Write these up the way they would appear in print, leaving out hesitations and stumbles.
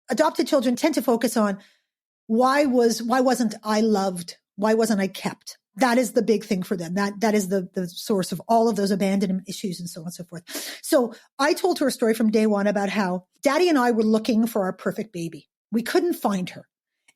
adopted children tend to focus on why wasn't I loved? Why wasn't I kept? That is the big thing for them. That is the source of all of those abandonment issues and so on and so forth. So I told her a story from day one about how Daddy and I were looking for our perfect baby. We couldn't find her.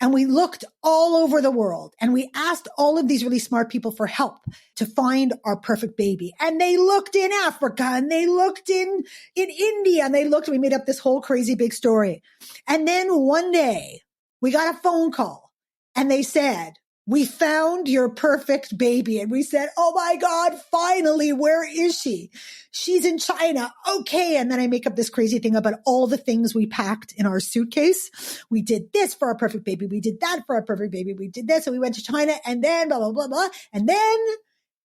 And we looked all over the world and we asked all of these really smart people for help to find our perfect baby. And they looked in Africa and they looked in India and we made up this whole crazy big story. And then one day we got a phone call and they said, we found your perfect baby. And we said, oh my God, finally, where is she? She's in China. Okay. And then I make up this crazy thing about all the things we packed in our suitcase. We did this for our perfect baby. We did that for our perfect baby. We did this. And we went to China and then blah, blah, blah, blah. And then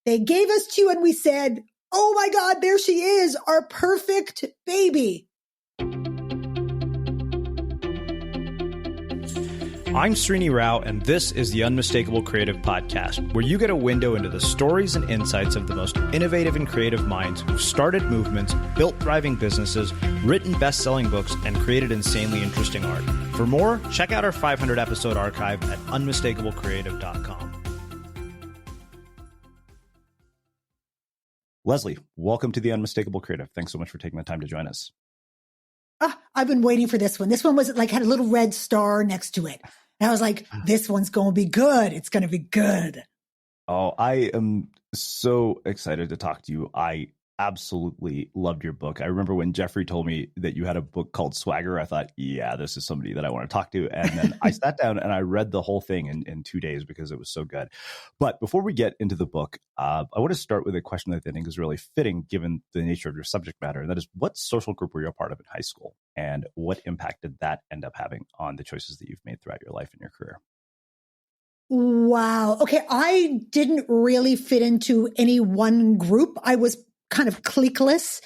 they gave us to you and we said, oh my God, there she is, our perfect baby. I'm Srini Rao, and this is the Unmistakable Creative Podcast, where you get a window into the stories and insights of the most innovative and creative minds who've started movements, built thriving businesses, written best-selling books, and created insanely interesting art. For more, check out our 500-episode archive at unmistakablecreative.com. Leslie, welcome to the Unmistakable Creative. Thanks so much for taking the time to join us. I've been waiting for this one. This one was had a little red star next to it. And I was like, this one's going to be good. It's going to be good. Oh, I am so excited to talk to you. I absolutely loved your book. I remember when Jeffrey told me that you had a book called Swagger, I thought, yeah, this is somebody that I want to talk to. And then I sat down and I read the whole thing in 2 days because it was so good. But before we get into the book, I want to start with a question that I think is really fitting given the nature of your subject matter. And that is, what social group were you a part of in high school? And what impact did that end up having on the choices that you've made throughout your life and your career? Wow. Okay. I didn't really fit into any one group. I was kind of cliqueless.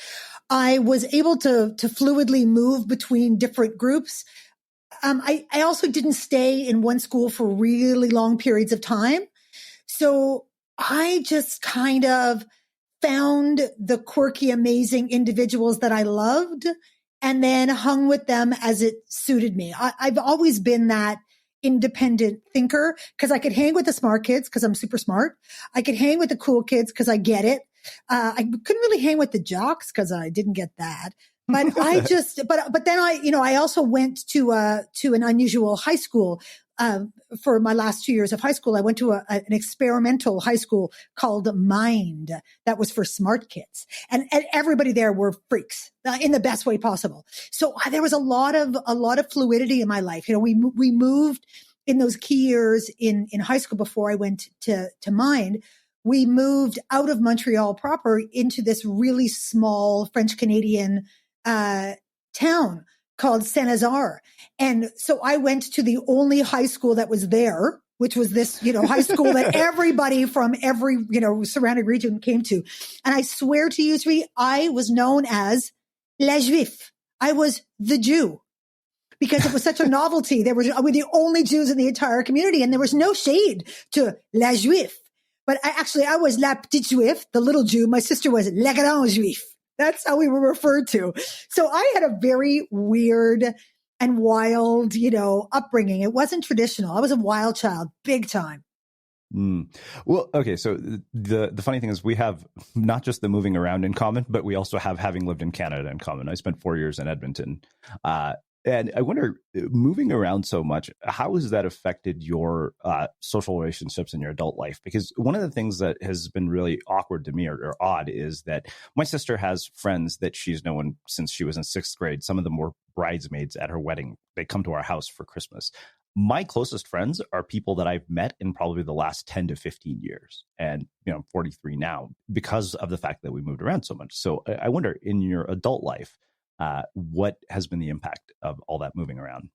I was able to fluidly move between different groups. I also didn't stay in one school for really long periods of time. So I just kind of found the quirky, amazing individuals that I loved and then hung with them as it suited me. I've always been that independent thinker because I could hang with the smart kids because I'm super smart. I could hang with the cool kids because I get it. I couldn't really hang with the jocks because I didn't get that. But but then I also went to an unusual high school. For my last 2 years of high school, I went to an experimental high school called Mind that was for smart kids. And everybody there were freaks in the best way possible. So there was a lot of fluidity in my life. We moved in those key years in high school before I went to Mind. We moved out of Montreal proper into this really small French-Canadian town called Saint-Lazare. And so I went to the only high school that was there, which was this, high school that everybody from every, surrounding region came to. And I swear to you, Sri, I was known as La Juif. I was the Jew because it was such a novelty. We were the only Jews in the entire community, and there was no shade to La Juif. But I was La Petite Juif, the little Jew. My sister was La Grande Juif. That's how we were referred to. So I had a very weird and wild, upbringing. It wasn't traditional. I was a wild child, big time. Well, okay. So the funny thing is we have not just the moving around in common, but we also have having lived in Canada in common. I spent 4 years in Edmonton. And I wonder, moving around so much, how has that affected your social relationships in your adult life? Because one of the things that has been really awkward to me or odd is that my sister has friends that she's known since she was in 6th grade. Some of them were bridesmaids at her wedding. They come to our house for Christmas. My closest friends are people that I've met in probably the last 10 to 15 years. And, I'm 43 now because of the fact that we moved around so much. So I wonder, in your adult life, what has been the impact of all that moving around?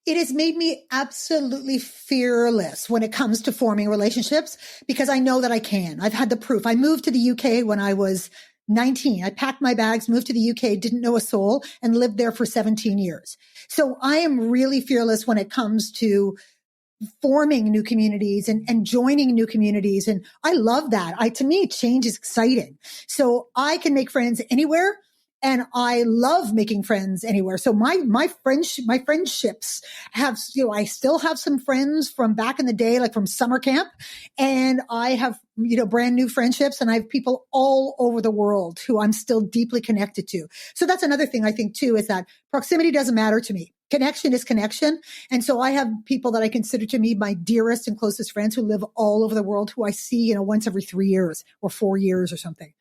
It has made me absolutely fearless when it comes to forming relationships because I know that I can. I've had the proof. I moved to the UK when I was 19. I packed my bags, moved to the UK, didn't know a soul, and lived there for 17 years. So I am really fearless when it comes to forming new communities and joining new communities. And I love that. To me, change is exciting. So I can make friends anywhere. And I love making friends anywhere. So my friendships have, I still have some friends from back in the day, like from summer camp. And I have, brand new friendships, and I have people all over the world who I'm still deeply connected to. So that's another thing I think too, is that proximity doesn't matter to me. Connection is connection. And so I have people that I consider to me my dearest and closest friends who live all over the world, who I see, once every 3 years or 4 years or something.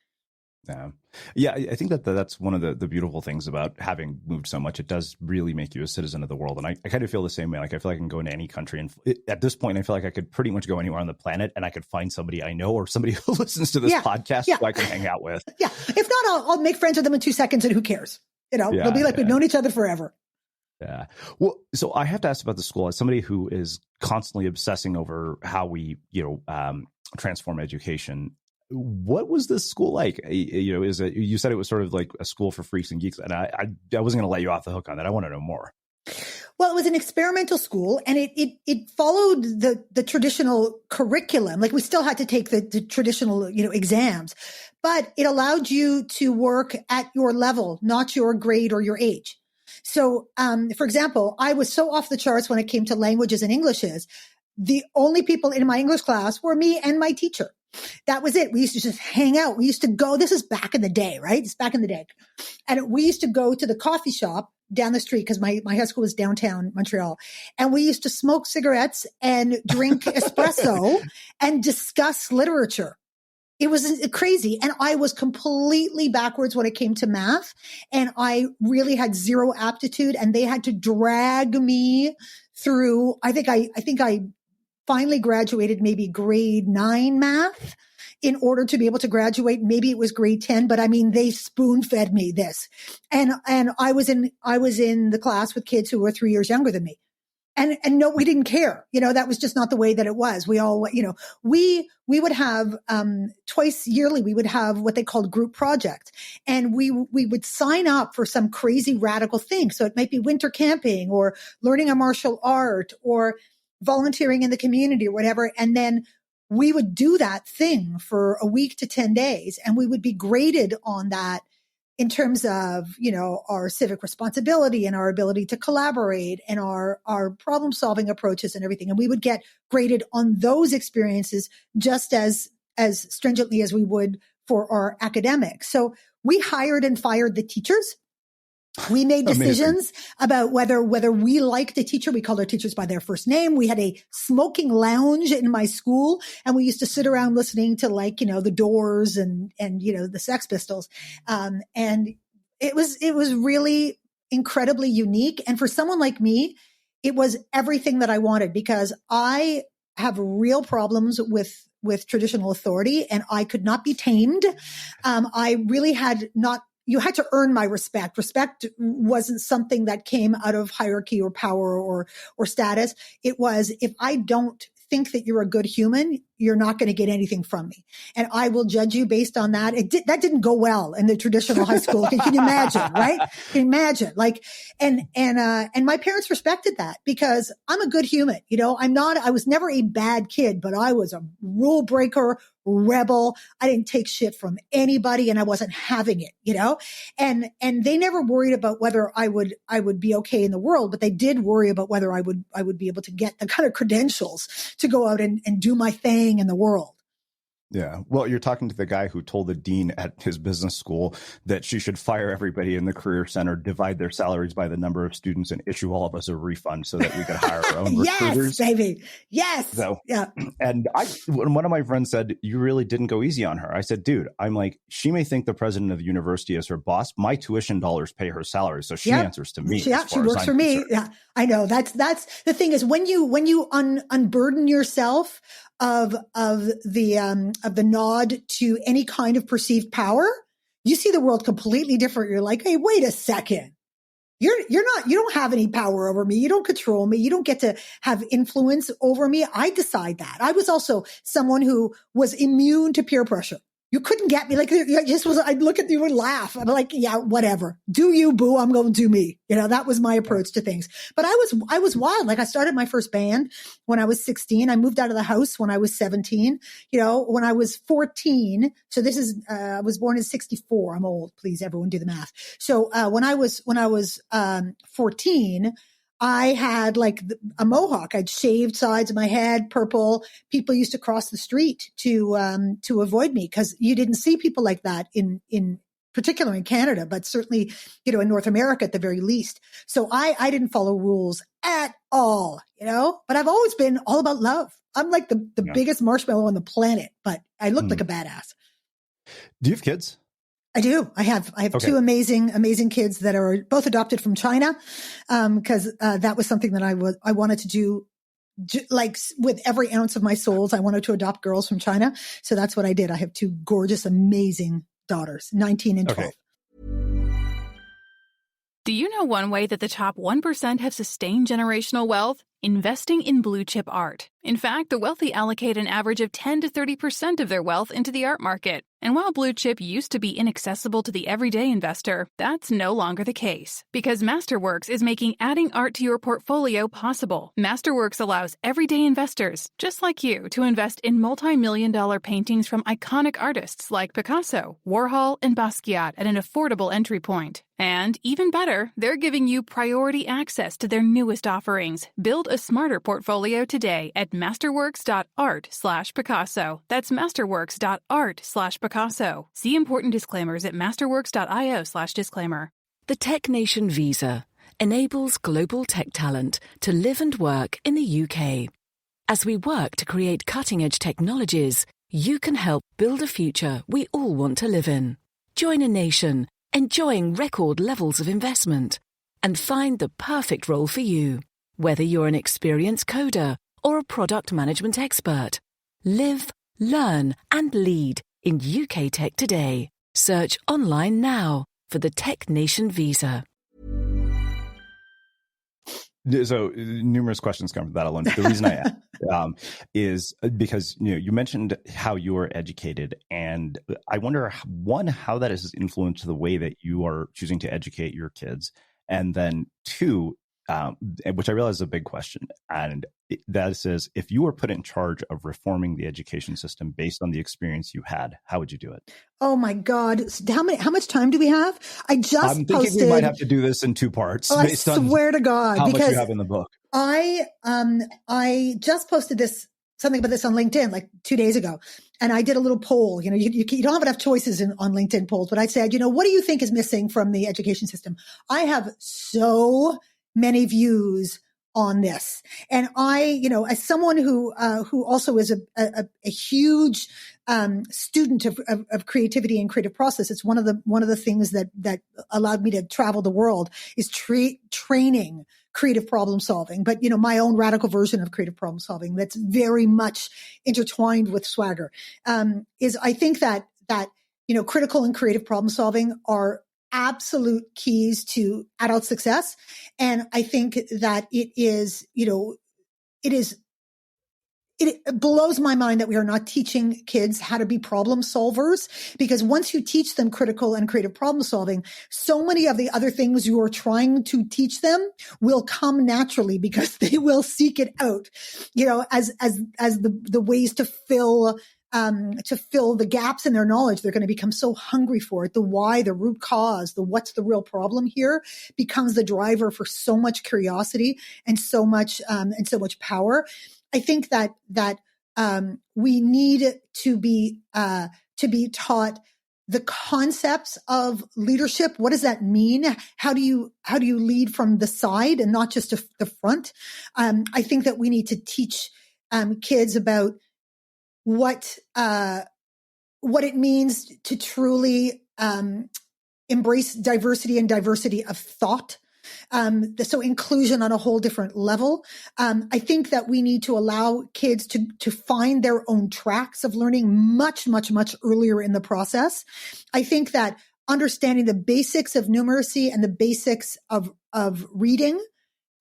Yeah, I think that's one of the beautiful things about having moved so much. It does really make you a citizen of the world. And I kind of feel the same way. Like, I feel like I can go into any country. And at this point, I feel like I could pretty much go anywhere on the planet and I could find somebody I know or somebody who listens to this podcast who I can hang out with. Yeah. If not, I'll make friends with them in 2 seconds, and who cares? They'll be like, we've known each other forever. Yeah. Well, so I have to ask about the school. As somebody who is constantly obsessing over how we, transform education, what was this school like? You said it was sort of like a school for freaks and geeks, and I wasn't going to let you off the hook on that. I want to know more. Well, it was an experimental school, and it followed the traditional curriculum. Like, we still had to take the traditional, exams, but it allowed you to work at your level, not your grade or your age. So, for example, I was so off the charts when it came to languages and Englishes. The only people in my English class were me and my teacher. That was it. We used to just hang out. We used to go, this is back in the day, right? It's back in the day. And we used to go to the coffee shop down the street, because my high school was downtown Montreal. And we used to smoke cigarettes and drink espresso and discuss literature. It was crazy. And I was completely backwards when it came to math. And I really had zero aptitude, and they had to drag me through. I think I finally graduated maybe grade 9 math in order to be able to graduate. Maybe it was grade 10, but I mean, they spoon fed me this. And I was in the class with kids who were 3 years younger than me. And no, we didn't care. That was just not the way that it was. We all, we would have, twice yearly, we would have what they called group projects, and we would sign up for some crazy radical thing. So it might be winter camping or learning a martial art or volunteering in the community or whatever. And then we would do that thing for a week to 10 days, and we would be graded on that in terms of, our civic responsibility and our ability to collaborate and our problem solving approaches and everything. And we would get graded on those experiences just as stringently as we would for our academics. So we hired and fired the teachers. We made decisions about whether we liked a teacher. We called our teachers by their first name. We had a smoking lounge in my school, and we used to sit around listening to, like, the Doors and the Sex Pistols. And it was really incredibly unique. And for someone like me, it was everything that I wanted, because I have real problems with traditional authority, and I could not be tamed. I really had not. You had to earn my respect. Respect wasn't something that came out of hierarchy or power or status. It was, if I don't think that you're a good human, you're not going to get anything from me. And I will judge you based on that. That didn't go well in the traditional high school. Can you imagine, right? Can you imagine? Like, and my parents respected that, because I'm a good human. I was never a bad kid, but I was a rule breaker, rebel. I didn't take shit from anybody, and I wasn't having it, and they never worried about whether I would be okay in the world, but they did worry about whether I would be able to get the kind of credentials to go out and do my thing in the world. Yeah. Well, you're talking to the guy who told the dean at his business school that she should fire everybody in the career center, divide their salaries by the number of students, and issue all of us a refund so that we could hire our own recruiters. Yes, baby. Yes. So, yeah. And one of my friends said, you really didn't go easy on her. I said, dude, I'm like, she may think the president of the university is her boss. My tuition dollars pay her salary. So she answers to me. She works for me. Yeah, I know. That's the thing is, when you unburden yourself of the nod to any kind of perceived power, you see the world completely different. You're like, hey, wait a second. You don't have any power over me. You don't control me. You don't get to have influence over me. I decide that. I was also someone who was immune to peer pressure. You couldn't get me. Like, I'd look at you and laugh. I'm like, yeah, whatever. Do you, boo. I'm going to do me. That was my approach to things. But I was wild. Like, I started my first band when I was 16. I moved out of the house when I was 17. When I was 14. So this is, I was born in 64. I'm old. Please, everyone do the math. So, when I was 14, I had like a mohawk. I'd shaved sides of my head purple. People used to cross the street to avoid me because you didn't see people like that in particular in Canada, but certainly, in North America at the very least. So I didn't follow rules at all, but I've always been all about love. I'm like the biggest marshmallow on the planet, but I look like a badass. Do you have kids? I do. I have Okay. two amazing kids that are both adopted from China. Cause, that was something that I wanted to do, like with every ounce of my souls. I wanted to adopt girls from China. So that's what I did. I have two gorgeous, amazing daughters, 19 and 12. Okay. Do you know one way that the top 1% have sustained generational wealth? Investing in blue chip art. In fact, the wealthy allocate an average of 10 to 30% of their wealth into the art market. And while blue chip used to be inaccessible to the everyday investor, that's no longer the case. Because Masterworks is making adding art to your portfolio possible. Masterworks allows everyday investors, just like you, to invest in multi-million-dollar paintings from iconic artists like Picasso, Warhol, and Basquiat at an affordable entry point. And even better, they're giving you priority access to their newest offerings. Build a smarter portfolio today at masterworks.art/Picasso. That's masterworks.art/Picasso. See important disclaimers at masterworks.io/disclaimer. The Tech Nation visa enables global tech talent to live and work in the UK. As we work to create cutting-edge technologies, you can help build a future we all want to live in. Join a nation enjoying record levels of investment and find the perfect role for you. Whether you're an experienced coder or a product management expert, live, learn, and lead in UK tech today. Search online now for the Tech Nation visa. So numerous questions come from that alone. The reason I asked is because you mentioned how you were educated, and I wonder, one, how that has influenced the way that you are choosing to educate your kids, and then two, which I realize is a big question, and that is, if you were put in charge of reforming the education system based on the experience you had, how would you do it? Oh my God. How much time do we have? I'm thinking we might have to do this in two parts. I swear to God, how because much you have in the book. I just posted something about this on LinkedIn like 2 days ago. And I did a little poll. You don't have enough choices on LinkedIn polls, but I said, what do you think is missing from the education system? I have so many views on this. And I, as someone who also is a huge student of creativity and creative process, it's one of the things that allowed me to travel the world is training creative problem solving, but my own radical version of creative problem solving that's very much intertwined with swagger. Is I think that critical and creative problem solving are absolute keys to adult success. And I think that it blows my mind that we are not teaching kids how to be problem solvers, because once you teach them critical and creative problem solving, so many of the other things you are trying to teach them will come naturally because they will seek it out, as the ways to fill the gaps in their knowledge. They're going to become so hungry for it. The why, the root cause, the what's the real problem here becomes the driver for so much curiosity and so much power. I think that we need to be taught the concepts of leadership. What does that mean? How do you lead from the side and not just the front? I think that we need to teach kids about what it means to truly embrace diversity and diversity of thought. So inclusion on a whole different level. I think that we need to allow kids to find their own tracks of learning much, much, much earlier in the process. I think that understanding the basics of numeracy and the basics of reading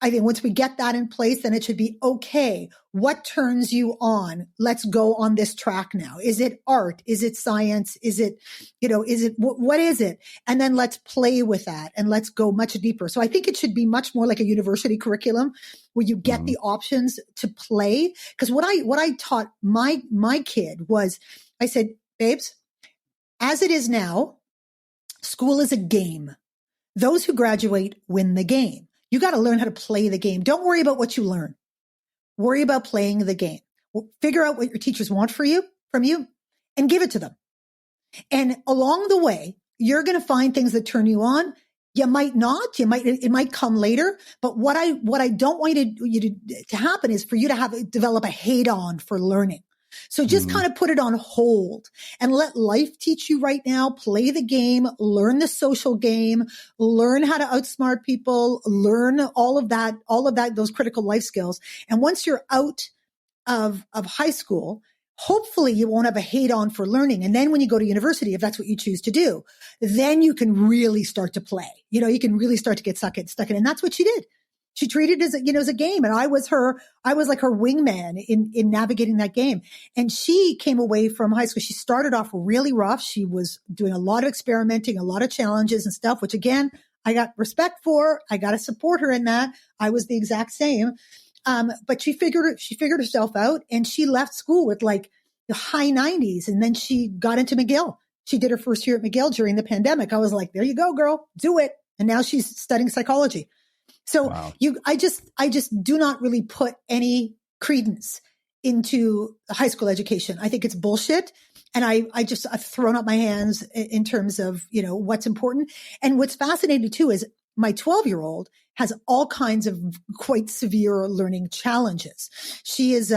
I think once we get that in place, then it should be, okay, what turns you on? Let's go on this track now. Is it art? Is it science? Is it, what is it? And then let's play with that and let's go much deeper. So I think it should be much more like a university curriculum where you get the options to play. Because what I taught my kid was, I said, babes, as it is now, school is a game. Those who graduate win the game. You got to learn how to play the game. Don't worry about what you learn. Worry about playing the game. Figure out what your teachers want from you, and give it to them. And along the way, you're going to find things that turn you on. You might not. It might come later. But what I don't want you to happen is for you to develop a hate on for learning. So just kind of put it on hold and let life teach you right now. Play the game, learn the social game, learn how to outsmart people, learn all of that, those critical life skills. And once you're out of high school, hopefully you won't have a hate on for learning. And then when you go to university, if that's what you choose to do, then you can really start to play. You can really start to get stuck in. And that's what she did. She treated it as a game. And I was like her wingman in navigating that game. And she came away from high school. She started off really rough. She was doing a lot of experimenting, a lot of challenges and stuff, which again, I got respect for. I got to support her in that. I was the exact same. But she figured herself out, and she left school with like the high 90s. And then she got into McGill. She did her first year at McGill during the pandemic. I was like, there you go, girl, do it. And now she's studying psychology. So wow. I just do not really put any credence into high school education. I think it's bullshit. And I've thrown up my hands in terms of, what's important. And what's fascinating too is my 12-year-old has all kinds of quite severe learning challenges. She is,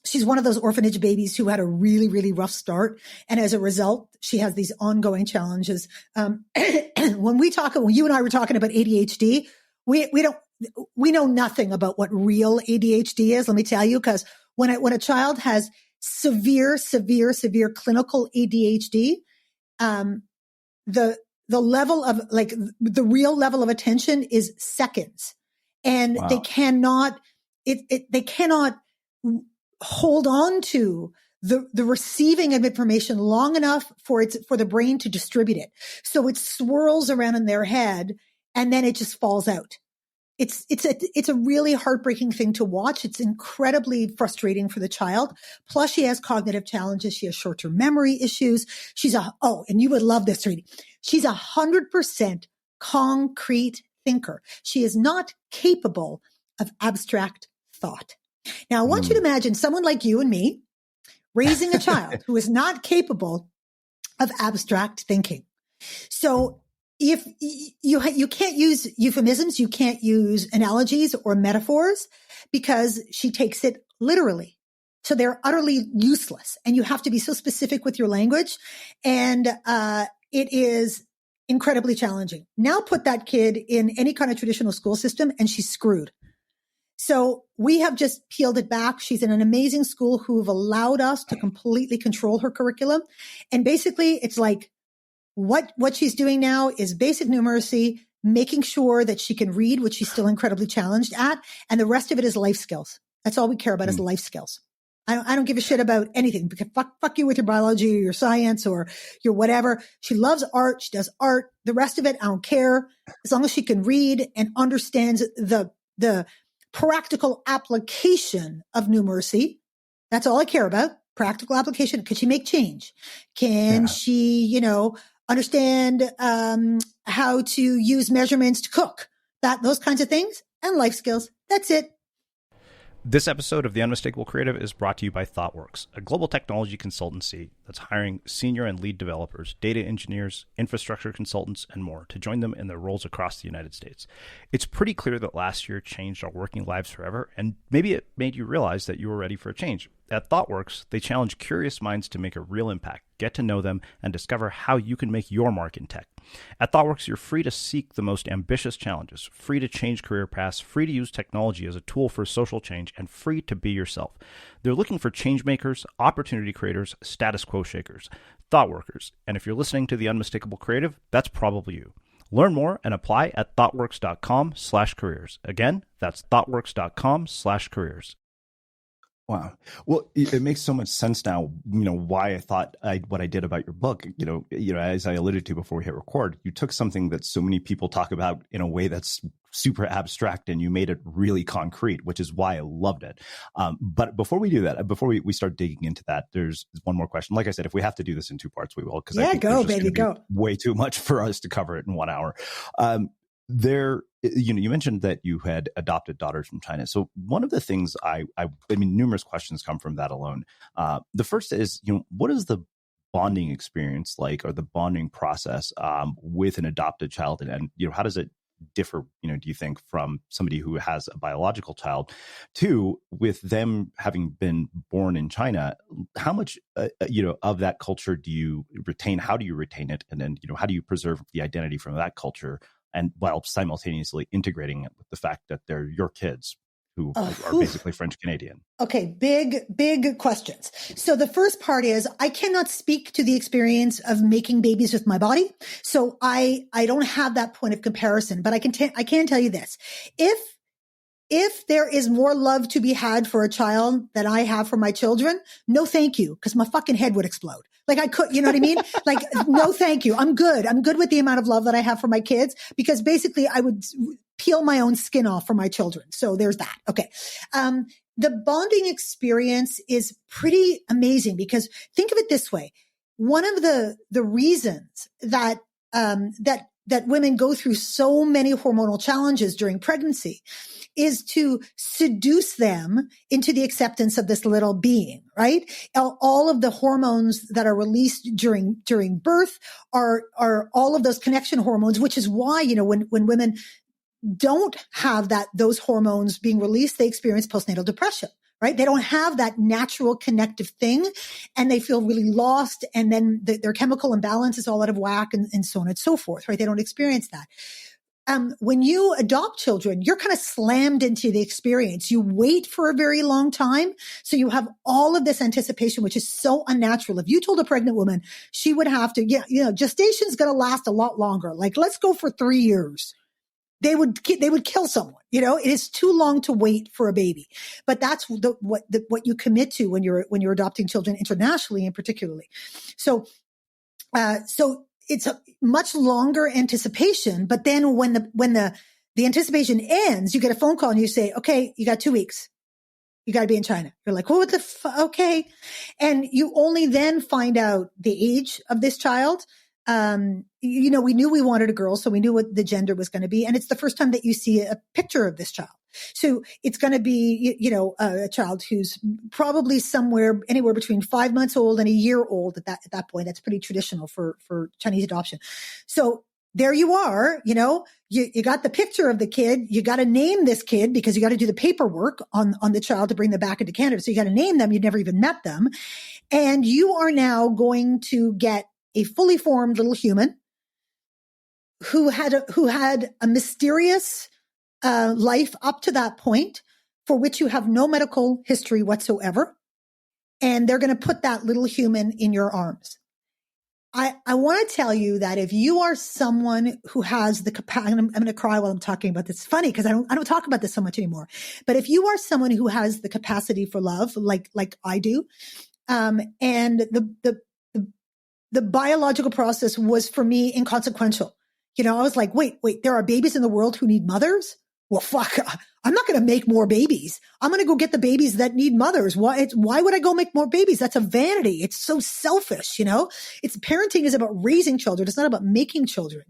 she's one of those orphanage babies who had a really, really rough start. And as a result, she has these ongoing challenges. When you and I were talking about ADHD, we know nothing about what real ADHD is. Let me tell you, because when a child has severe clinical ADHD, the level of the real level of attention is seconds, and wow. they cannot hold on to the receiving of information long enough for the brain to distribute it. So it swirls around in their head, and then it just falls out. It's a really heartbreaking thing to watch. It's incredibly frustrating for the child. Plus she has cognitive challenges. She has short-term memory issues. And you would love this, Srini. She's 100% concrete thinker. She is not capable of abstract thought. Now I want you to imagine someone like you and me raising a child who is not capable of abstract thinking. So if you can't use euphemisms, you can't use analogies or metaphors because she takes it literally. So they're utterly useless, and you have to be so specific with your language. And it is incredibly challenging. Now put that kid in any kind of traditional school system and she's screwed. So we have just peeled it back. She's in an amazing school who've allowed us to completely control her curriculum. And basically it's like, what she's doing now is basic numeracy, making sure that she can read, which she's still incredibly challenged at. And the rest of it is life skills. That's all we care about is life skills. I don't give a shit about anything because fuck you with your biology or your science or your whatever. She loves art. She does art. The rest of it, I don't care. As long as she can read and understands the practical application of numeracy. That's all I care about. Practical application. Can she make change? Can she, understand how to use measurements to cook? Those kinds of things, and life skills. That's it. This episode of The Unmistakable Creative is brought to you by ThoughtWorks, a global technology consultancy that's hiring senior and lead developers, data engineers, infrastructure consultants, and more to join them in their roles across the United States. It's pretty clear that last year changed our working lives forever, and maybe it made you realize that you were ready for a change. At ThoughtWorks, they challenge curious minds to make a real impact, get to know them, and discover how you can make your mark in tech. At ThoughtWorks, you're free to seek the most ambitious challenges, free to change career paths, free to use technology as a tool for social change, and free to be yourself. They're looking for change makers, opportunity creators, status quo shakers, thought workers. And if you're listening to The Unmistakable Creative, that's probably you. Learn more and apply at thoughtworks.com/careers. Again, that's thoughtworks.com/careers. Wow. Well, it makes so much sense now, why I thought what I did about your book. As I alluded to before we hit record, you took something that so many people talk about in a way that's super abstract and you made it really concrete, which is why I loved it. But before we do that, before we start digging into that, there's one more question. Like I said, if we have to do this in 2 parts, we will. Because I think go, baby, go. Way too much for us to cover it in 1 hour. You mentioned that you had adopted daughters from China. So one of the things I mean, numerous questions come from that alone. The first is, what is the bonding experience like, or the bonding process with an adopted child, and how does it differ, do you think, from somebody who has a biological child? Two, with them having been born in China, how much of that culture do you retain? How do you retain it? And then how do you preserve the identity from that culture, and while simultaneously integrating it with the fact that they're your kids who are basically French Canadian? Okay, big questions. So the first part is, I cannot speak to the experience of making babies with my body. So I don't have that point of comparison, but I can tell you this. If there is more love to be had for a child than I have for my children, no thank you, because my fucking head would explode. Like I could, you know what I mean? Like, no thank you. I'm good. I'm good with the amount of love that I have for my kids, because basically I would peel my own skin off for my children. So there's that. Okay. The bonding experience is pretty amazing, because think of it this way. One of the reasons that women go through so many hormonal challenges during pregnancy is to seduce them into the acceptance of this little being, right? All of the hormones that are released during birth are all of those connection hormones, which is why, when women don't have those hormones being released, they experience postnatal depression, right? They don't have that natural connective thing, and they feel really lost. And then their chemical imbalance is all out of whack, and so on and so forth, right? They don't experience that. When you adopt children, you're kind of slammed into the experience. You wait for a very long time. So you have all of this anticipation, which is so unnatural. If you told a pregnant woman she would have to, gestation's going to last a lot longer. Like, let's go for 3 years. They would kill someone. It is too long to wait for a baby. But that's what you commit to when you're adopting children internationally, and particularly. So it's a much longer anticipation. But then when the anticipation ends, you get a phone call and you say, okay, you got 2 weeks. You got to be in China. You're like, what the okay. And you only then find out the age of this child. We knew we wanted a girl, so we knew what the gender was going to be. And it's the first time that you see a picture of this child. So it's going to be, a child who's probably anywhere between 5 months old and a year old at that point. That's pretty traditional for Chinese adoption. So there you are, you got the picture of the kid. You got to name this kid, because you got to do the paperwork on the child to bring them back into Canada. So you got to name them. You've never even met them. And you are now going to get a fully formed little human who had a mysterious life up to that point, for which you have no medical history whatsoever. And they're going to put that little human in your arms. I want to tell you that if you are someone who has the capacity, I'm going to cry while I'm talking about this. It's funny because I don't talk about this so much anymore. But if you are someone who has the capacity for love, like I do, and the biological process was for me inconsequential. I was like, wait, there are babies in the world who need mothers? Well, fuck, I'm not going to make more babies. I'm going to go get the babies that need mothers. Why would I go make more babies? That's a vanity. It's so selfish, parenting is about raising children. It's not about making children,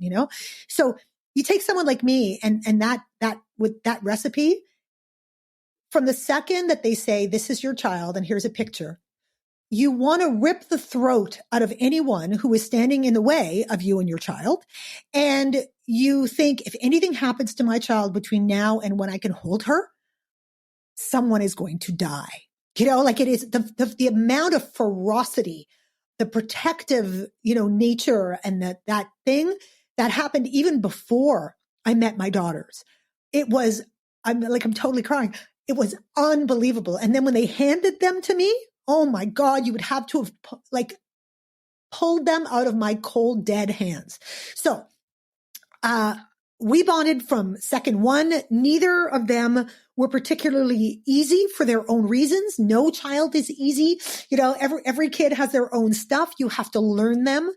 So you take someone like me and that with that recipe, from the second that they say, this is your child and here's a picture, you want to rip the throat out of anyone who is standing in the way of you and your child. And you think, if anything happens to my child between now and when I can hold her, someone is going to die. Like it is the amount of ferocity, the protective, nature, and that thing that happened even before I met my daughters. I'm totally crying. It was unbelievable. And then when they handed them to me, oh my God, you would have to have pulled them out of my cold, dead hands. So We bonded from second one. Neither of them were particularly easy for their own reasons. No child is easy. Every kid has their own stuff. You have to learn them.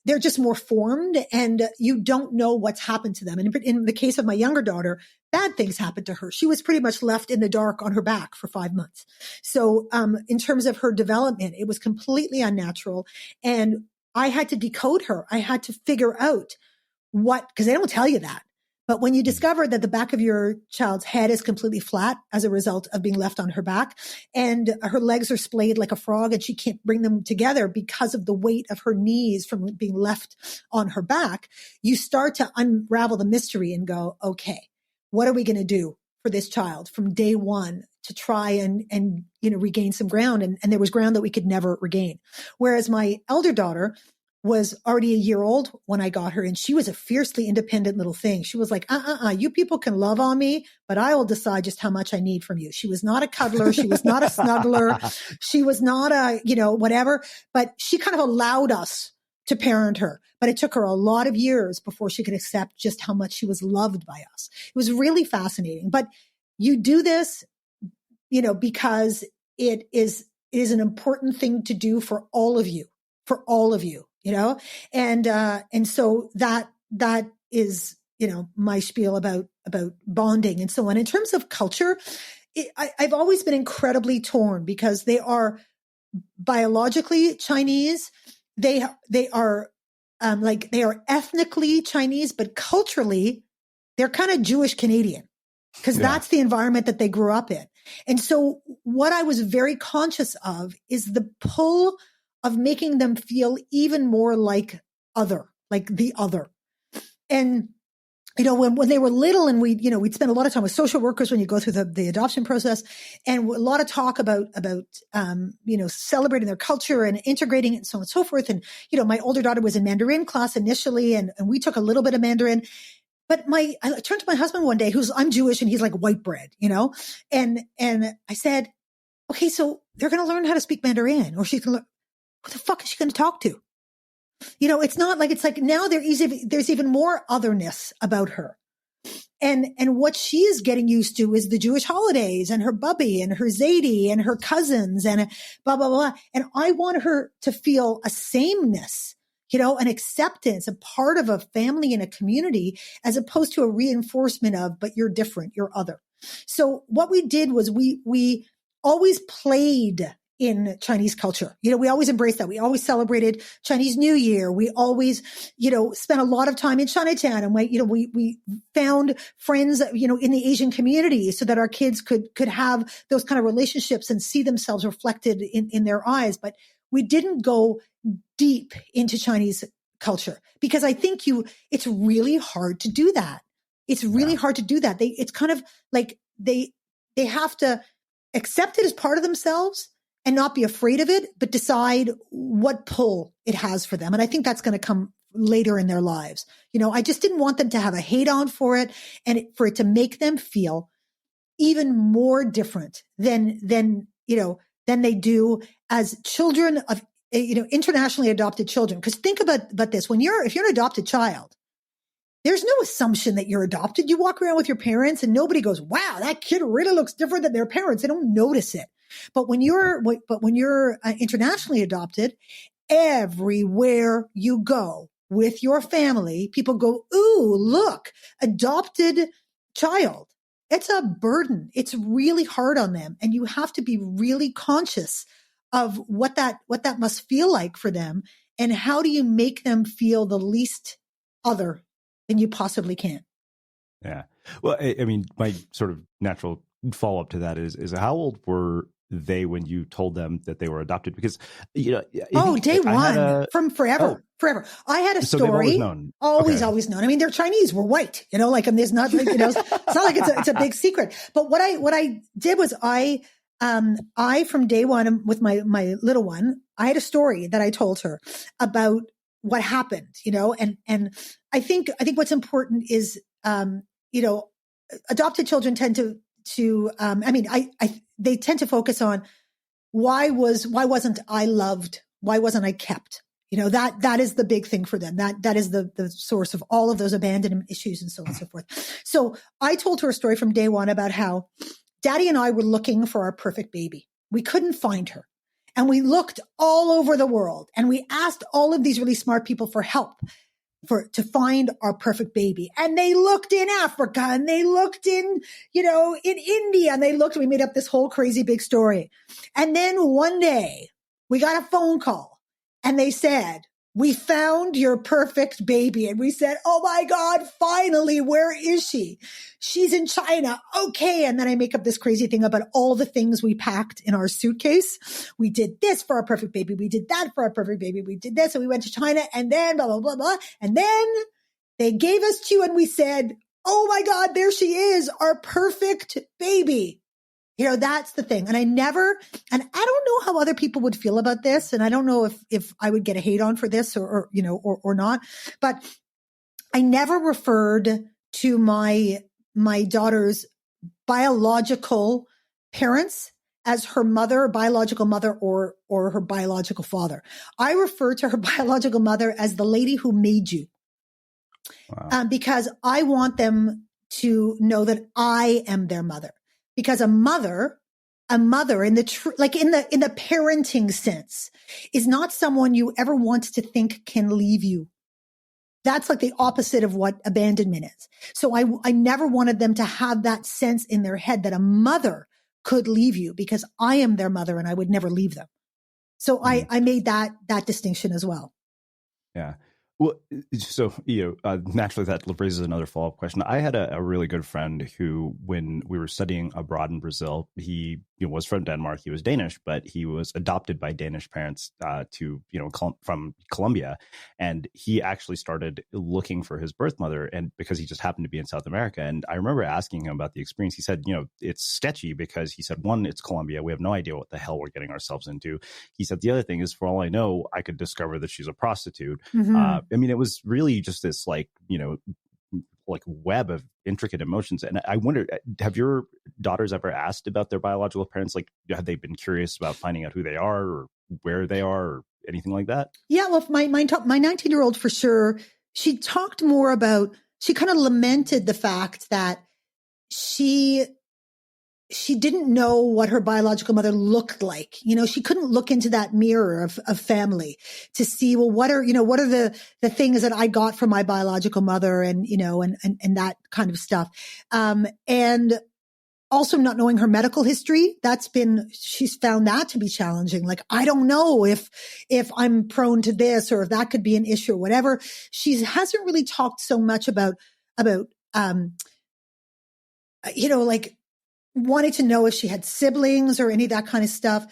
They're just more formed, and you don't know what's happened to them. And in the case of my younger daughter, bad things happened to her. She was pretty much left in the dark on her back for 5 months. So, in terms of her development, it was completely unnatural. And I had to decode her. I had to figure out because they don't tell you that. But when you discover that the back of your child's head is completely flat as a result of being left on her back, and her legs are splayed like a frog and she can't bring them together because of the weight of her knees from being left on her back, you start to unravel the mystery and go, okay, what are we going to do for this child from day one to try and regain some ground? And there was ground that we could never regain. Whereas my elder daughter was already a year old when I got her, and she was a fiercely independent little thing. She was like, you people can love on me, but I will decide just how much I need from you. She was not a cuddler. She was not a snuggler. She was not a, whatever, but she kind of allowed us to parent her. But it took her a lot of years before she could accept just how much she was loved by us. It was really fascinating. But you do this, because it is an important thing to do for all of you, and so that is, my spiel about bonding and so on. In terms of culture, I've always been incredibly torn because they are biologically Chinese. They are ethnically Chinese, but culturally they're kind of Jewish Canadian because that's the environment that they grew up in. And so what I was very conscious of is the pull of making them feel even more like the other. And, when they were little and we'd spend a lot of time with social workers when you go through the adoption process, and a lot of talk about celebrating their culture and integrating it and so on and so forth. And, my older daughter was in Mandarin class initially, and we took a little bit of Mandarin. But I turned to my husband one day, I'm Jewish and he's like white bread, and I said, okay, so they're going to learn how to speak Mandarin, or she's going to learn. Who the fuck is she going to talk to? It's not like, it's like now there's even more otherness about her. And what she is getting used to is the Jewish holidays and her bubby and her Zaidi and her cousins and blah, blah, blah. And I want her to feel a sameness, an acceptance, a part of a family and a community, as opposed to a reinforcement of, but you're different, you're other. So what we did was we always played in Chinese culture. We always embraced that. We always celebrated Chinese New Year. We always, spent a lot of time in Chinatown, and we found friends, in the Asian community so that our kids could have those kind of relationships and see themselves reflected in their eyes. But we didn't go deep into Chinese culture because I think it's really hard to do that. It's really hard to do that. It's kind of like they have to accept it as part of themselves and not be afraid of it, but decide what pull it has for them. And I think that's going to come later in their lives. I just didn't want them to have a hate on for it, and for it to make them feel even more different than they do as children of, internationally adopted children. Because think about this. If you're an adopted child, there's no assumption that you're adopted. You walk around with your parents and nobody goes, wow, that kid really looks different than their parents. They don't notice it. But when you're internationally adopted, everywhere you go with your family, people go, ooh, look, adopted child. It's a burden. It's really hard on them. And you have to be really conscious of what that must feel like for them. And how do you make them feel the least other than you possibly can? Yeah. Well, I mean, my sort of natural follow-up to that is how old were they when you told them that they were adopted? Because, day one, from forever. I had a so story. Always known. I mean, they're Chinese. We're white, and there's not, it's not like it's a big secret. But what I did was I from day one with my little one, I had a story that I told her about what happened, and I think what's important is, adopted children tend to they tend to focus on why wasn't I loved? Why wasn't I kept? That is the big thing for them. That is the source of all of those abandonment issues and so on and so forth. So I told her a story from day one about how Daddy and I were looking for our perfect baby. We couldn't find her. And we looked all over the world and we asked all of these really smart people for help to find our perfect baby. And they looked in Africa and they looked in India and we made up this whole crazy big story. And then one day we got a phone call and they said, "We found your perfect baby." And we said, "Oh my God, finally, where is she?" "She's in China." "Okay." And then I make up this crazy thing about all the things we packed in our suitcase. We did this for our perfect baby. We did that for our perfect baby. We did this and we went to China and then blah, blah, blah, blah. And then they gave us to you and we said, "Oh my God, there she is, our perfect baby." That's the thing. And I don't know how other people would feel about this. And I don't know if I would get a hate on for this or not, but I never referred to my daughter's biological parents as her mother, biological mother, or her biological father. I refer to her biological mother as the lady who made you. Wow. Because I want them to know that I am their mother. Because a mother in the parenting sense is not someone you ever want to think can leave you. That's like the opposite of what abandonment is. So I never wanted them to have that sense in their head that a mother could leave you because I am their mother and I would never leave them. So I made that distinction as well. Yeah. Well, so, naturally that raises another follow-up question. I had a really good friend who, when we were studying abroad in Brazil, he was from Denmark. He was Danish, but he was adopted by Danish parents from Colombia. And he actually started looking for his birth mother, and because he just happened to be in South America. And I remember asking him about the experience. He said, it's sketchy because he said, one, it's Colombia. We have no idea what the hell we're getting ourselves into. He said, the other thing is, for all I know, I could discover that she's a prostitute. Mm-hmm. It was really just this web of intricate emotions. And I wonder, have your daughters ever asked about their biological parents? Like, have they been curious about finding out who they are or where they are or anything like that? Yeah, well, my 19-year-old for sure, she talked more about, she kind of lamented the fact that she didn't know what her biological mother looked like. She couldn't look into that mirror of family to see, well, what are the things that I got from my biological mother and that kind of stuff. And also not knowing her medical history, she's found that to be challenging. Like, I don't know if I'm prone to this or if that could be an issue or whatever. She hasn't really talked so much about wanting to know if she had siblings or any of that kind of stuff.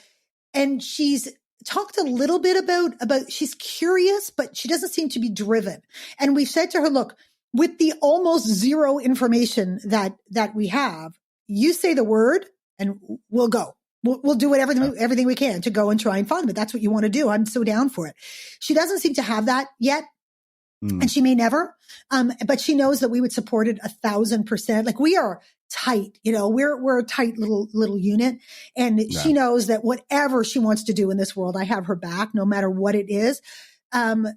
And she's talked a little bit about she's curious, but she doesn't seem to be driven. And we've said to her, look, with the almost zero information that we have, you say the word and we'll go. We'll do everything we can to go and try and find them. That's what you want to do. I'm so down for it. She doesn't seem to have that yet. And she may never, but she knows that we would support it 1,000%. Like, we are tight, we're a tight little unit. And she knows that whatever she wants to do in this world, I have her back no matter what it is.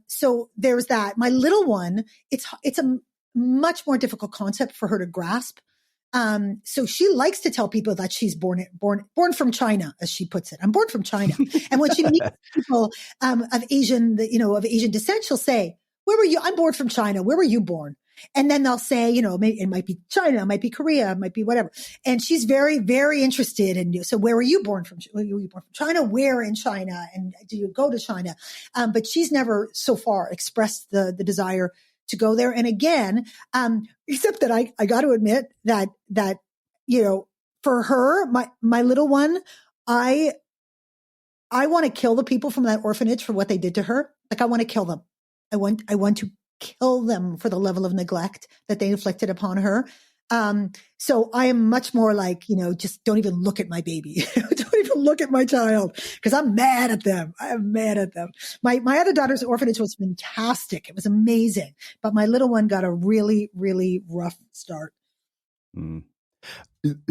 So there's that. My little one, it's a much more difficult concept for her to grasp. So she likes to tell people that she's born from China, as she puts it. I'm born from China. And when she meets people, of Asian descent, she'll say, "Where were you? I'm born from China. Where were you born?" And then they'll say, maybe it might be China, it might be Korea, it might be whatever. And she's very, very interested in you. So where were you born from? Were you born from China? Where in China? And do you go to China? But she's never so far expressed the desire to go there. And again, except that I got to admit that, for her, my little one, I want to kill the people from that orphanage for what they did to her. Like, I want to kill them. I want to kill them for the level of neglect that they inflicted upon her. So I am much more like, just don't even look at my baby. Don't even look at my child, because I'm mad at them. I am mad at them. My other daughter's orphanage was fantastic. It was amazing. But my little one got a really, really rough start.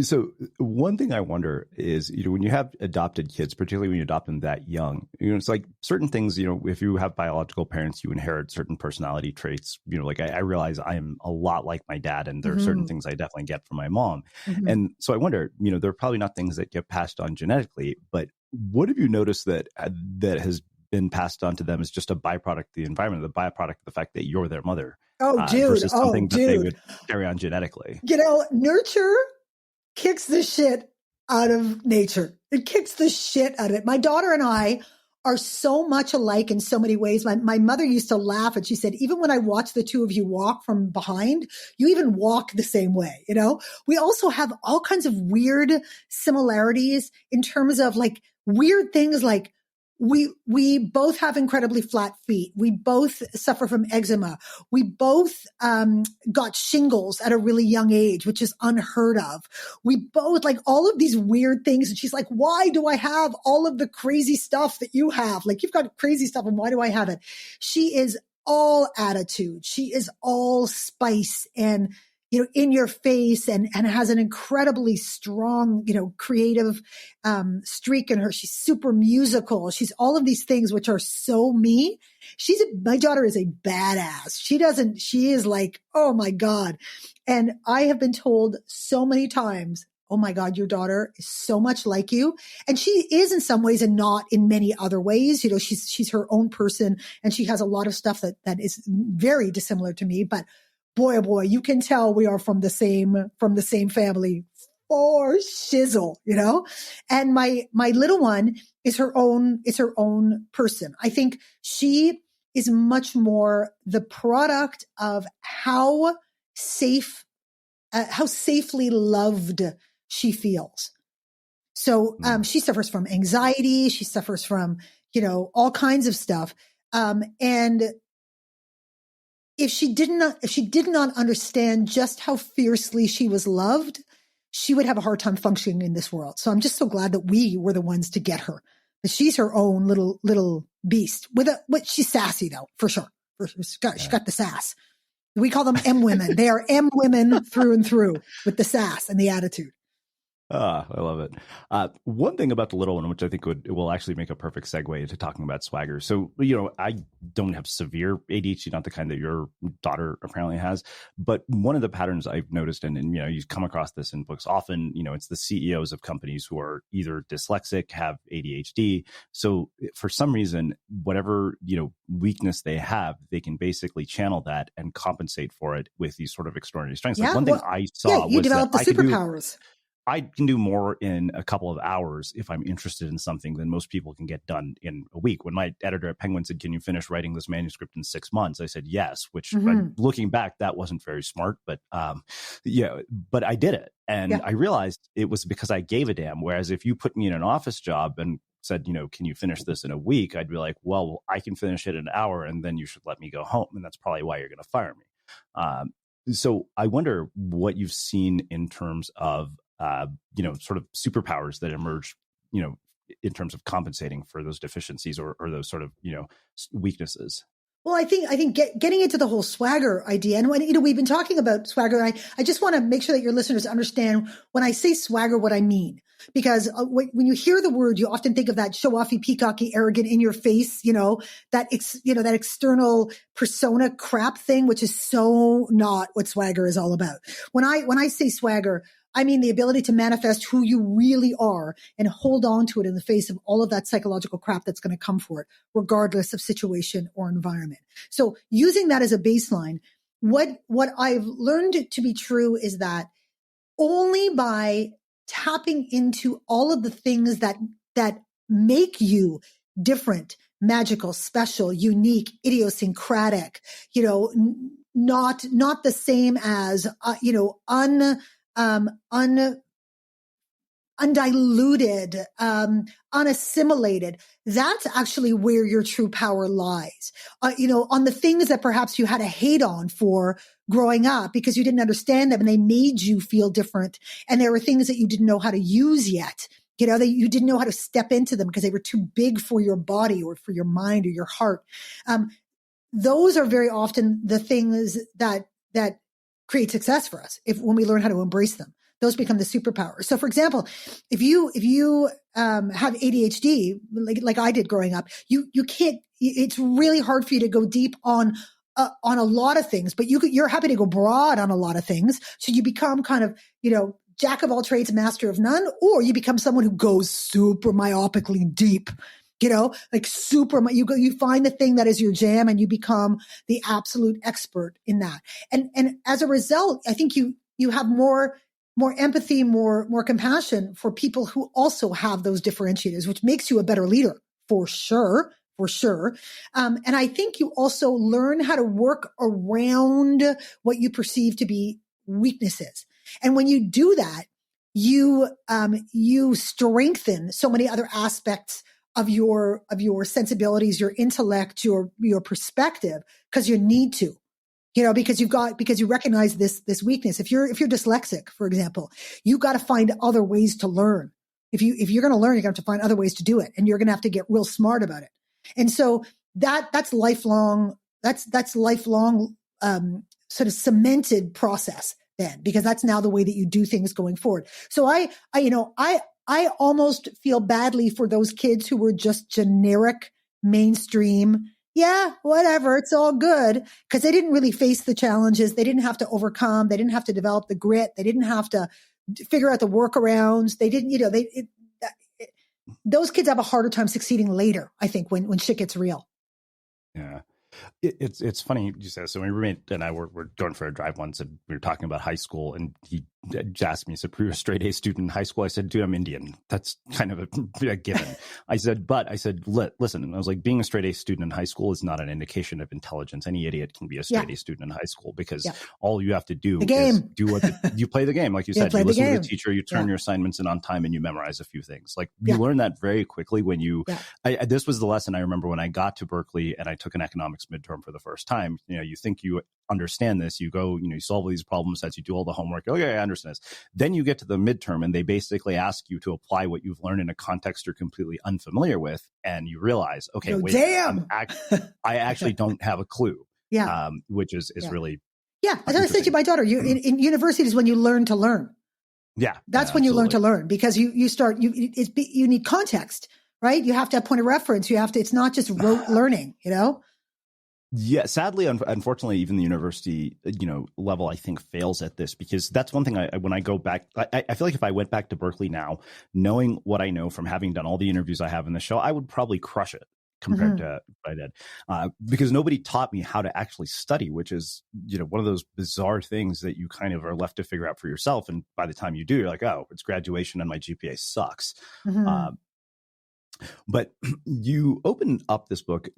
So one thing I wonder is, when you have adopted kids, particularly when you adopt them that young, it's like certain things, if you have biological parents, you inherit certain personality traits. Like I realize I am a lot like my dad, and there are certain things I definitely get from my mom. And so I wonder, there are probably not things that get passed on genetically, but what have you noticed that has been passed on to them as just a byproduct of the environment, the byproduct of the fact that you're their mother? Versus something that they would carry on genetically. Nurture kicks the shit out of nature. It kicks the shit out of it. My daughter and I are so much alike in so many ways. My mother used to laugh, and she said, even when I watch the two of you walk from behind, you even walk the same way. We also have all kinds of weird similarities in terms of like weird things like we both have incredibly flat feet. We both suffer from eczema. We both got shingles at a really young age, which is unheard of. We both like all of these weird things. And she's like, why do I have all of the crazy stuff that you have? Like, you've got crazy stuff, and why do I have it? She is all attitude. She is all spice and in your face, and has an incredibly strong, creative streak in her. She's super musical. She's all of these things which are so me. My daughter is a badass. She is like, oh my God. And I have been told so many times, oh my God, your daughter is so much like you. And she is in some ways and not in many other ways. She's her own person, and she has a lot of stuff that is very dissimilar to me, but boy, oh boy, you can tell we are from the same family for shizzle, And my little one is her own person. I think she is much more the product of how safely loved she feels. So, she suffers from anxiety. She suffers from, all kinds of stuff. And if she did not understand just how fiercely she was loved, she would have a hard time functioning in this world. So I'm just so glad that we were the ones to get her. But she's her own little beast. She's sassy though, for sure. She got the sass. We call them M women. They are M women through and through, with the sass and the attitude. I love it. One thing about the little one, which I think will actually make a perfect segue into talking about swagger. So, I don't have severe ADHD, not the kind that your daughter apparently has. But one of the patterns I've noticed, and you come across this in books often, it's the CEOs of companies who are either dyslexic, have ADHD. So for some reason, whatever, weakness they have, they can basically channel that and compensate for it with these sort of extraordinary strengths. Like one thing I saw was you developed the superpowers. I can do more in a couple of hours if I'm interested in something than most people can get done in a week. When my editor at Penguin said, can you finish writing this manuscript in 6 months? I said, yes, which looking back, that wasn't very smart, but but I did it. And I realized it was because I gave a damn. Whereas if you put me in an office job and said, can you finish this in a week? I'd be like, well, I can finish it in an hour, and then you should let me go home. And that's probably why you're going to fire me. So I wonder what you've seen in terms of sort of superpowers that emerge, in terms of compensating for those deficiencies or those sort of, weaknesses. Well, I think getting into the whole swagger idea, and when, we've been talking about swagger, I just want to make sure that your listeners understand when I say swagger, what I mean. Because when you hear the word, you often think of that show-offy, peacocky, arrogant, in your face, that external persona crap thing, which is so not what swagger is all about. When I say swagger, I mean the ability to manifest who you really are and hold on to it in the face of all of that psychological crap that's going to come for it, regardless of situation or environment. So using that as a baseline, what I've learned to be true is that only by tapping into all of the things that make you different, magical, special, unique, idiosyncratic, not the same as, undiluted, unassimilated. That's actually where your true power lies. On the things that perhaps you had a hate on for growing up because you didn't understand them and they made you feel different. And there were things that you didn't know how to use yet. That you didn't know how to step into them because they were too big for your body or for your mind or your heart. Those are very often the things that create success for us when we learn how to embrace them. those become the superpowers. So for example, if you have ADHD, like I did growing up, you can't, it's really hard for you to go deep on a lot of things, but you're happy to go broad on a lot of things. So you become kind of, jack of all trades, master of none, or you become someone who goes super myopically deep, like you find the thing that is your jam and you become the absolute expert in that. And as a result, I think you have more empathy, more compassion for people who also have those differentiators, which makes you a better leader for sure. And I think you also learn how to work around what you perceive to be weaknesses. And when you do that, you strengthen so many other aspects of your sensibilities, your intellect, your perspective, because you need to, because you recognize this weakness. If you're dyslexic, for example, you got to find other ways to learn. If you're going to learn, you're going to have to find other ways to do it, and you're going to have to get real smart about it. And so that's lifelong. That's lifelong, sort of cemented process then, because that's now the way that you do things going forward. So I almost feel badly for those kids who were just generic mainstream. Yeah, whatever. It's all good, because they didn't really face the challenges. They didn't have to overcome. They didn't have to develop the grit. They didn't have to figure out the workarounds. They didn't, those kids have a harder time succeeding later, I think, when shit gets real. Yeah. It's funny you said. So my roommate and I were going for a drive once, and we were talking about high school, and he asked me, he said, "Were you a straight A student in high school?" I said, "Dude, I'm Indian. That's kind of a given." I said, listen, and I was like, being a straight A student in high school is not an indication of intelligence. Any idiot can be a straight A student in high school, because all you have to do is do you play the game. Like you said, you listen to the teacher, you turn your assignments in on time, and you memorize a few things. Like you learn that very quickly when you, this was the lesson I remember when I got to Berkeley and I took an economics midterm for the first time. You think you understand this, you go, you solve all these problem sets, you do all the homework. Oh yeah, I understand this. Then you get to the midterm and they basically ask you to apply what you've learned in a context you're completely unfamiliar with. And you realize, okay, wait, damn, I actually don't have a clue. Yeah. Which is really. Yeah. As I said to my daughter, in university is when you learn to learn. Yeah. That's when you learn to learn, because you need context, right? You have to have point of reference. It's not just rote learning, Yeah, sadly, unfortunately, even the university, level, I think, fails at this, because that's one thing. When I go back, I feel like if I went back to Berkeley now, knowing what I know from having done all the interviews I have in the show, I would probably crush it compared to what I did, because nobody taught me how to actually study, which is, one of those bizarre things that you kind of are left to figure out for yourself. And by the time you do, you're like, oh, it's graduation and my GPA sucks. But you open up this book,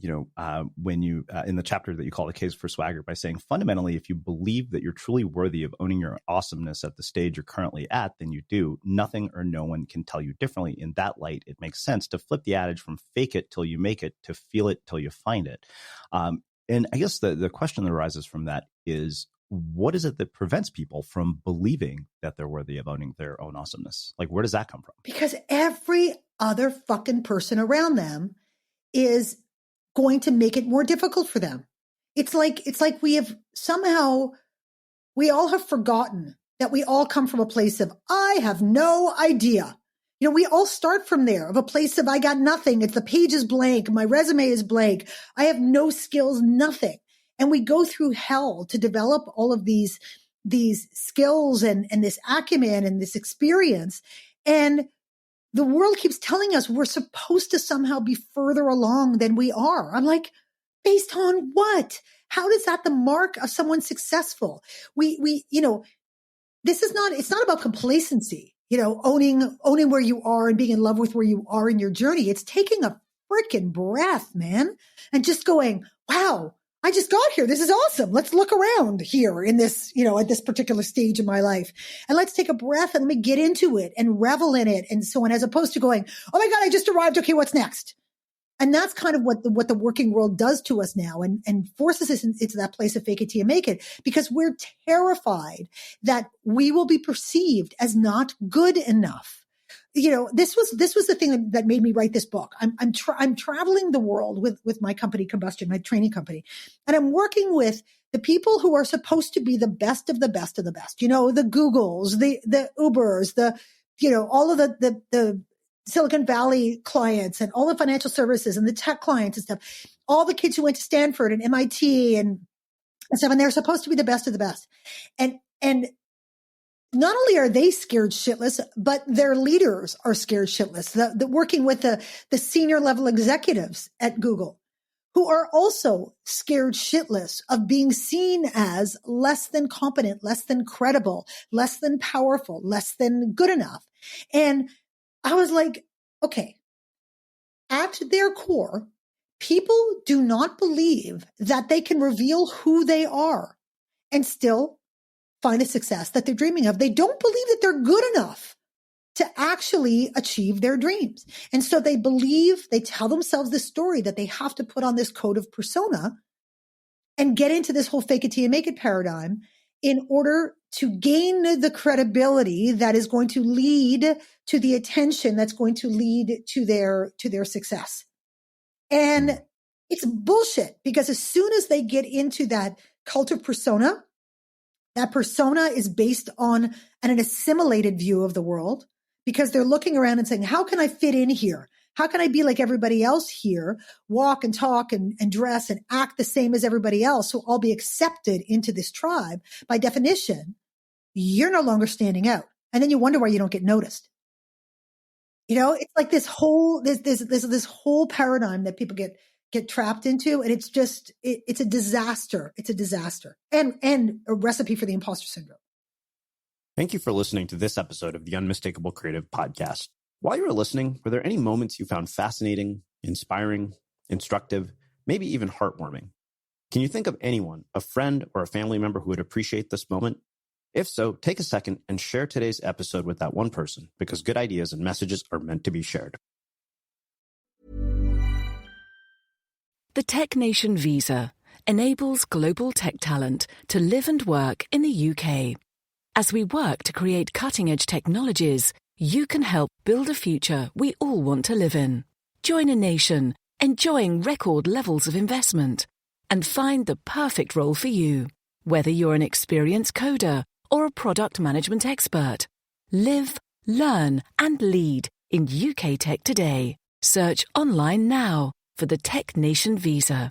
when you in the chapter that you call The Case for Swagger, by saying, fundamentally, if you believe that you're truly worthy of owning your awesomeness at the stage you're currently at, then you do. Nothing or no one can tell you differently. In that light, it makes sense to flip the adage from fake it till you make it to feel it till you find it. And I guess the question that arises from that is, what is it that prevents people from believing that they're worthy of owning their own awesomeness? Like, where does that come from? Because every other fucking person around them is going to make it more difficult for them. It's like we all have forgotten that we all come from a place of, I have no idea. We all start from there, of a place of, I got nothing. It's the page is blank. My resume is blank. I have no skills, nothing. And we go through hell to develop all of these skills and this acumen and this experience. And the world keeps telling us we're supposed to somehow be further along than we are. I'm like, based on what? How is that the mark of someone successful? It's not about complacency, owning where you are and being in love with where you are in your journey. It's taking a freaking breath, man, and just going, wow, I just got here. This is awesome. Let's look around here in this, at this particular stage in my life, and let's take a breath and let me get into it and revel in it and so on, as opposed to going, oh my God, I just arrived. Okay, what's next? And that's kind of what the working world does to us now, and forces us into that place of fake it till you make it, because we're terrified that we will be perceived as not good enough. this was the thing that made me write this book. I'm traveling the world with my company, Combustion, my training company, and I'm working with the people who are supposed to be the best of the best of the best. The Googles, the Ubers, all of the Silicon Valley clients and all the financial services and the tech clients and stuff, all the kids who went to Stanford and MIT and stuff, and they're supposed to be the best of the best. And not only are they scared shitless, but their leaders are scared shitless. The working with the senior level executives at Google, who are also scared shitless of being seen as less than competent, less than credible, less than powerful, less than good enough. And I was like, okay, at their core, people do not believe that they can reveal who they are and still find a success that they're dreaming of. They don't believe that they're good enough to actually achieve their dreams. And so they tell themselves this story that they have to put on this code of persona and get into this whole fake it till you make it paradigm in order to gain the credibility that is going to lead to the attention that's going to lead to their success. And it's bullshit, because as soon as they get into that cult of persona, that persona is based on an assimilated view of the world, because they're looking around and saying, how can I fit in here? How can I be like everybody else here, walk and talk and dress and act the same as everybody else, so I'll be accepted into this tribe? By definition, you're no longer standing out. And then you wonder why you don't get noticed. It's like this whole paradigm that people get trapped into. And it's just, it's a disaster. It's a disaster and a recipe for the imposter syndrome. Thank you for listening to this episode of the Unmistakable Creative Podcast. While you were listening, were there any moments you found fascinating, inspiring, instructive, maybe even heartwarming? Can you think of anyone, a friend or a family member who would appreciate this moment? If so, take a second and share today's episode with that one person, because good ideas and messages are meant to be shared. The Tech Nation Visa enables global tech talent to live and work in the UK. As we work to create cutting-edge technologies, you can help build a future we all want to live in. Join a nation enjoying record levels of investment and find the perfect role for you. Whether you're an experienced coder or a product management expert, live, learn, and lead in UK tech today. Search online now for the Tech Nation Visa.